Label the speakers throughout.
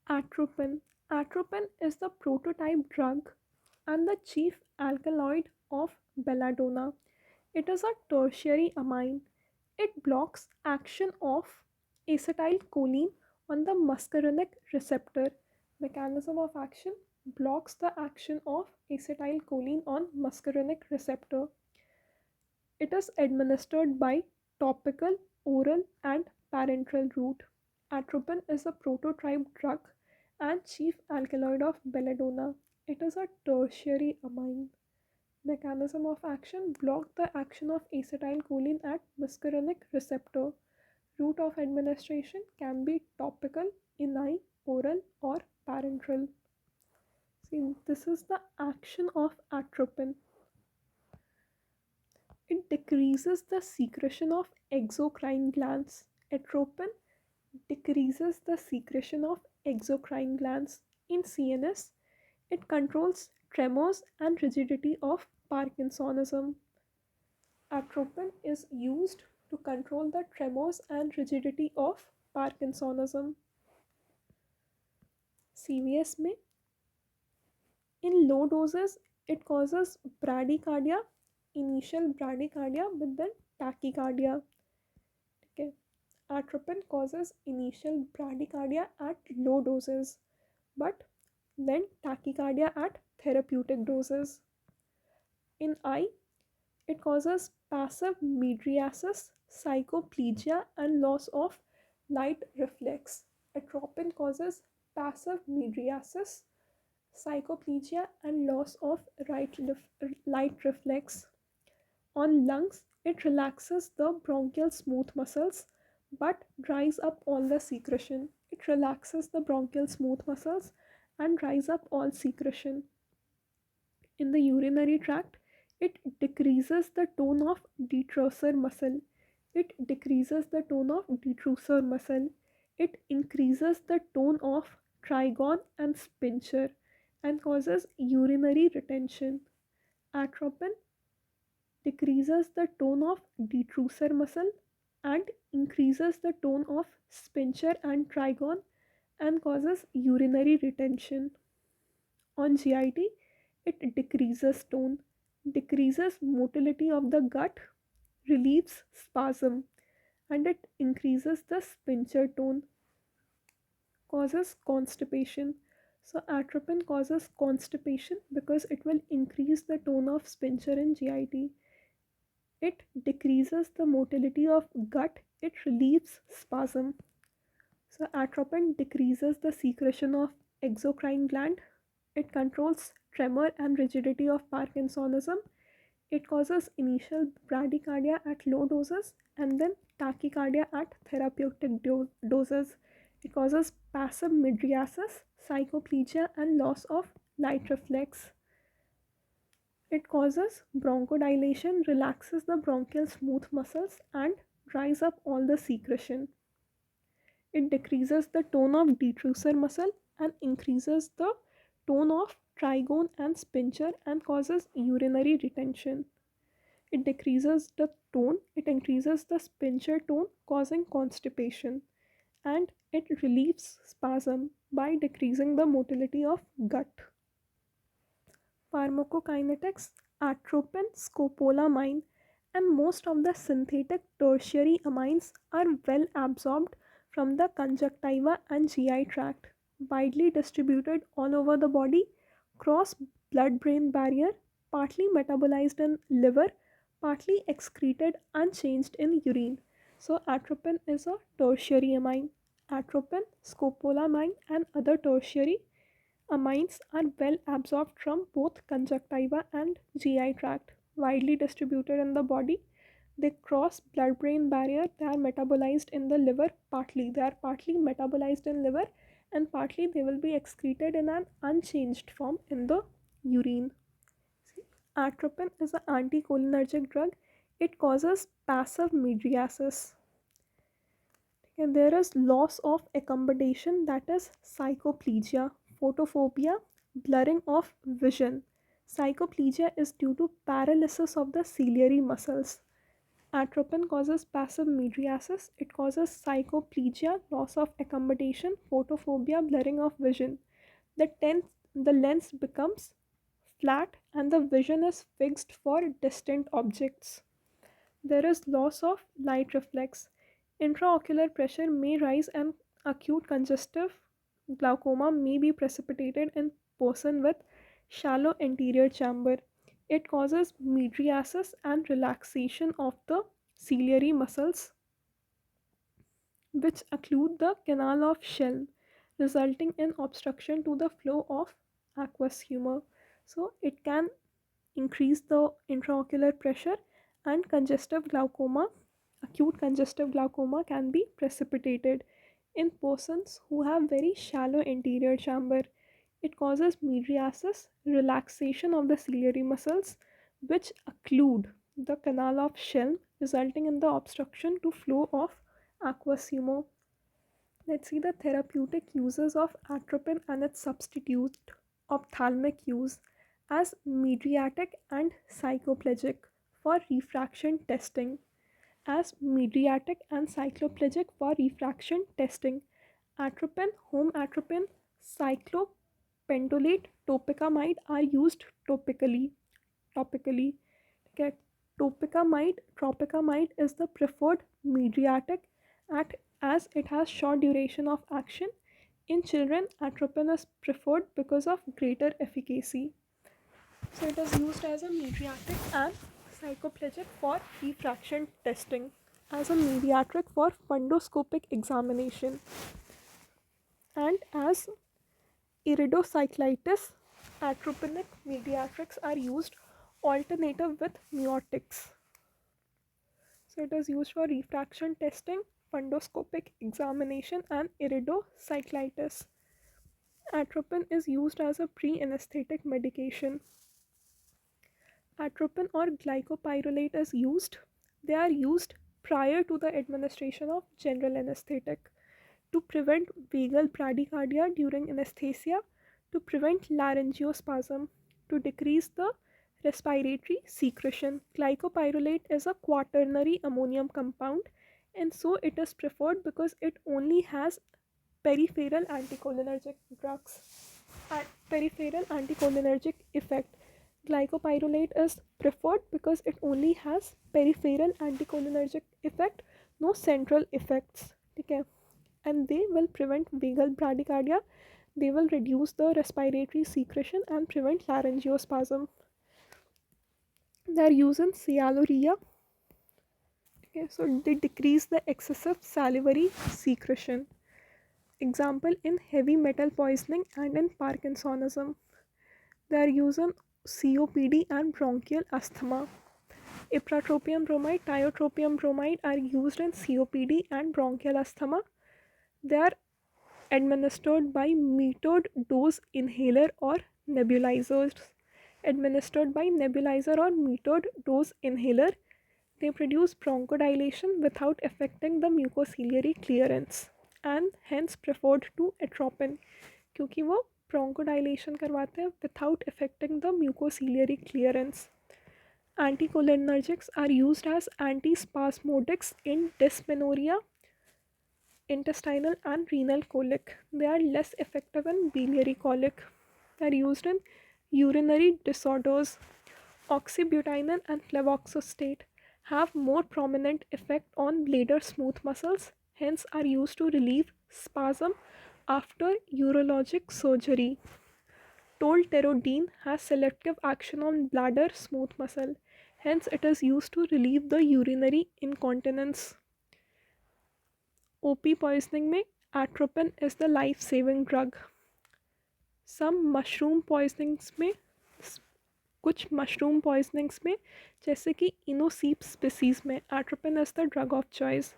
Speaker 1: Atropine. Atropine is the prototype drug and the chief alkaloid of belladonna. It is a tertiary amine. It blocks action of acetylcholine on the muscarinic receptor. Mechanism of action: blocks the action of acetylcholine on muscarinic receptor. It is administered by topical, oral, and parenteral route. Atropine is a prototype drug and chief alkaloid of belladonna. It is a tertiary amine. Mechanism of action: block the action of acetylcholine at muscarinic receptor. Route of administration can be topical, inhi, oral, or parenteral. See, this is the action of atropine. It decreases the secretion of exocrine glands. Atropine decreases the secretion of exocrine glands. In CNS, it controls tremors and rigidity of Parkinsonism. Atropine is used to control the tremors and rigidity of Parkinsonism. CVS में in low doses it causes bradycardia, initial bradycardia with then tachycardia. Okay. Atropine causes initial bradycardia at low doses, but then tachycardia at therapeutic doses. In eye, it causes passive mydriasis, psychoplegia, and loss of light reflex. Atropine causes passive mydriasis, psychoplegia, and loss of light reflex. On lungs, it relaxes the bronchial smooth muscles but dries up all the secretion. It relaxes the bronchial smooth muscles and dries up all secretion. In the urinary tract, it decreases the tone of detrusor muscle. It decreases the tone of detrusor muscle. It increases the tone of trigone and sphincter and causes urinary retention. Atropine decreases the tone of detrusor muscle and increases the tone of sphincter and trigone and causes urinary retention. On GIT, it decreases tone, decreases motility of the gut, relieves spasm, and it increases the sphincter tone, causes constipation. So, atropine causes constipation because it will increase the tone of sphincter in GIT. It decreases the motility of gut, it relieves spasm. So, atropine decreases the secretion of exocrine gland, it controls tremor and rigidity of Parkinsonism, it causes initial bradycardia at low doses and then tachycardia at therapeutic doses. It causes passive mydriasis, psychoplegia, and loss of light reflex. It causes bronchodilation, relaxes the bronchial smooth muscles, and dries up all the secretion. It decreases the tone of detrusor muscle and increases the tone of trigone and sphincter and causes urinary retention. It decreases the tone, it increases the sphincter tone, causing constipation. And it relieves spasm by decreasing the motility of gut. Pharmacokinetics: atropine, scopolamine, and most of the synthetic tertiary amines are well absorbed from the conjunctiva and GI tract, widely distributed all over the body, cross blood brain barrier, partly metabolized in liver, partly excreted unchanged in urine. So, atropine is a tertiary amine. Atropine, scopolamine, and other tertiary amines are well absorbed from both conjunctiva and GI tract, widely distributed in the body. They cross blood-brain barrier. They are metabolized in the liver partly. They are partly metabolized in liver and partly they will be excreted in an unchanged form in the urine. See, atropine is an anticholinergic drug. It causes passive mydriasis. And there is loss of accommodation, that is psychoplegia, photophobia, blurring of vision. Psychoplegia is due to paralysis of the ciliary muscles. Atropine causes passive mydriasis. It causes psychoplegia, loss of accommodation, photophobia, blurring of vision. The lens becomes flat and the vision is fixed for distant objects. There is loss of light reflex. Intraocular pressure may rise and acute congestive glaucoma may be precipitated in person with shallow anterior chamber. It causes mydriasis and relaxation of the ciliary muscles which occlude the canal of Schelm, resulting in obstruction to the flow of aqueous humor. So it can increase the intraocular pressure and acute congestive glaucoma can be precipitated in persons who have very shallow anterior chamber. It causes mydriasis, relaxation of the ciliary muscles, which occlude the canal of Schelm, resulting in the obstruction to flow of aqueous humor. Let's see the therapeutic uses of atropine and its substitute ophthalmic use as mydriatic and cycloplegic for refraction testing. As mydriatic and cycloplegic for refraction testing. Atropine, home atropine, cyclopentolate, topicamide are used topically. Okay. Tropicamide is the preferred mydriatic as it has short duration of action. In children, atropine is preferred because of greater efficacy. So it is used as a mydriatic and psychoplegic for refraction testing, as a mediatric for fundoscopic examination, and as iridocyclitis. Atropinic mediatrics are used alternative with miotics. So it is used for refraction testing, fundoscopic examination, and iridocyclitis. Atropine is used as a pre-anesthetic medication. Atropine or glycopyrrolate is used. They are used prior to the administration of general anesthetic to prevent vagal bradycardia during anesthesia, to prevent laryngospasm, to decrease the respiratory secretion. Glycopyrrolate is a quaternary ammonium compound, and so it is preferred because it only has peripheral anticholinergic drugs and peripheral anticholinergic effect. Glycopyrrolate is preferred because it only has peripheral anticholinergic effect, no central effects. Okay, and they will prevent vagal bradycardia. They will reduce the respiratory secretion and prevent laryngospasm. They are used in sialorrhea. Okay, so they decrease the excessive salivary secretion. Example in heavy metal poisoning and in Parkinsonism. They are used in COPD and bronchial asthma. Ipratropium bromide, tiotropium bromide are used in COPD and bronchial asthma. They are administered by metered dose inhaler or nebulizers. Administered by nebulizer or metered dose inhaler, they produce bronchodilation without affecting the mucociliary clearance and hence preferred to atropine क्योंकि वो bronchodilation करवाते हैं without affecting the mucociliary clearance. Anticholinergics are used as antispasmodics in dysmenorrhea, intestinal and renal colic. They are less effective in biliary colic. They are used in urinary disorders. Oxybutynin and fluvoxostate have more prominent effect on bladder smooth muscles, hence are used to relieve spasm after urologic surgery. Tolterodine has selective action on bladder smooth muscle, hence it is used to relieve the urinary incontinence. OP poisoning में atropine is the life saving drug. Some mushroom poisonings में कुछ mushroom पॉइजनिंग्स में जैसे कि इनोसीप species में atropine is the drug of choice.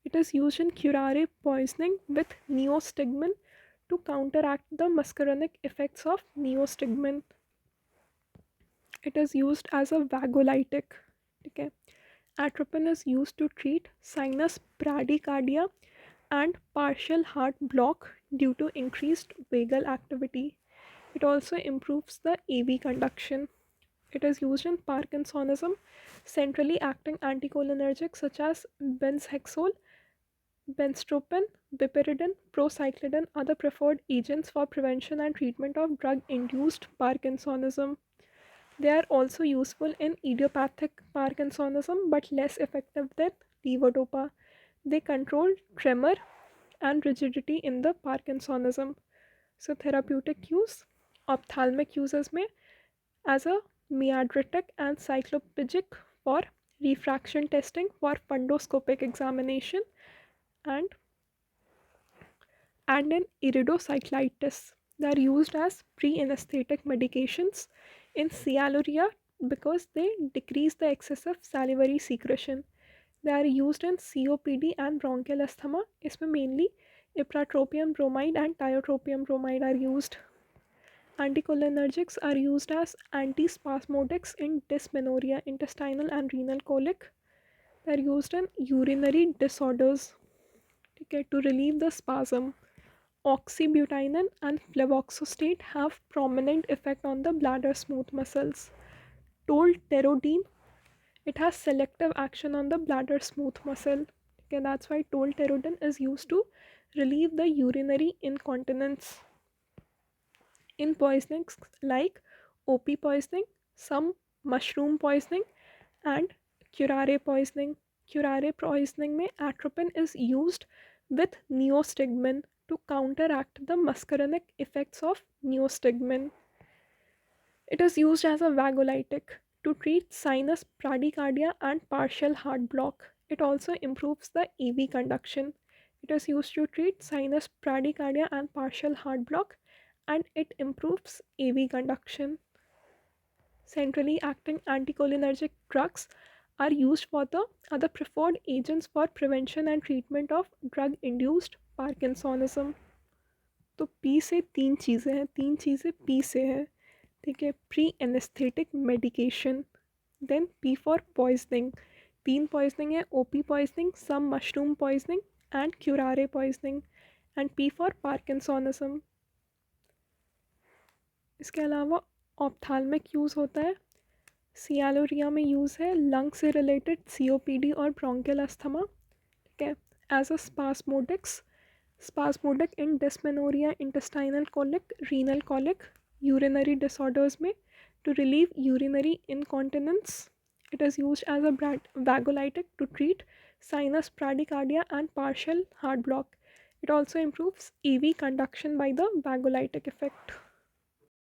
Speaker 1: It is used in curare poisoning with neostigmin to counteract the muscarinic effects of neostigmin. It is used as a vagolytic. Okay. Atropine is used to treat sinus bradycardia and partial heart block due to increased vagal activity. It also improves the AV conduction. It is used in Parkinsonism, centrally acting anticholinergics such as benzhexol, benztropine, piperidine, procyclidine are the preferred agents for prevention and treatment of drug-induced Parkinsonism. They are also useful in idiopathic Parkinsonism but less effective than levodopa. They control tremor and rigidity in the Parkinsonism. So therapeutic use, ophthalmic uses में as a mydritic and cycloplegic for refraction testing for fundoscopic examination and in iridocyclitis. They are used as pre-anesthetic medications in sialorrhea because they decrease the excessive salivary secretion. They are used in COPD and bronchial asthma. इसमें mainly ipratropium bromide and tiotropium bromide are used. Anticholinergics are used as antispasmodics in dysmenorrhea, intestinal and renal colic. They are used in urinary disorders, okay, to relieve the spasm. Oxybutynin and flevoxostate have prominent effect on the bladder smooth muscles. Tolterodine, it has selective action on the bladder smooth muscle. Okay, that's why tolterodine is used to relieve the urinary incontinence. In poisonings like OP poisoning, some mushroom poisoning, and curare poisoning. Curare poisoning में atropine is used with neostigmine to counteract the muscarinic effects of neostigmine. It is used as a vagolytic to treat sinus bradycardia and partial heart block. It also improves the AV conduction. It is used to treat sinus bradycardia and partial heart block, and it improves AV conduction. Centrally acting anticholinergic drugs are used for the other preferred agents for prevention and treatment of drug induced parkinsonism. तो P से तीन चीज़ें हैं, तीन चीज़ें P से हैं, ठीक है. Pre anaesthetic medication, then P for poisoning, तीन पॉइजनिंग है, OP poisoning, some mushroom poisoning and curare poisoning, and P for parkinsonism. इसके अलावा ऑप्थाल्मिक यूज़ होता है, सियालोरिया में यूज़ है लंग से रिलेटेड COPD और ब्रोंकियल अस्थमा, ठीक है, as a spasmodic in dysmenorrhea, intestinal colic, renal colic, urinary disorders में to relieve urinary incontinence. It is used as a vagolytic to treat sinus bradycardia and partial heart block. It also improves AV conduction by the vagolytic effect.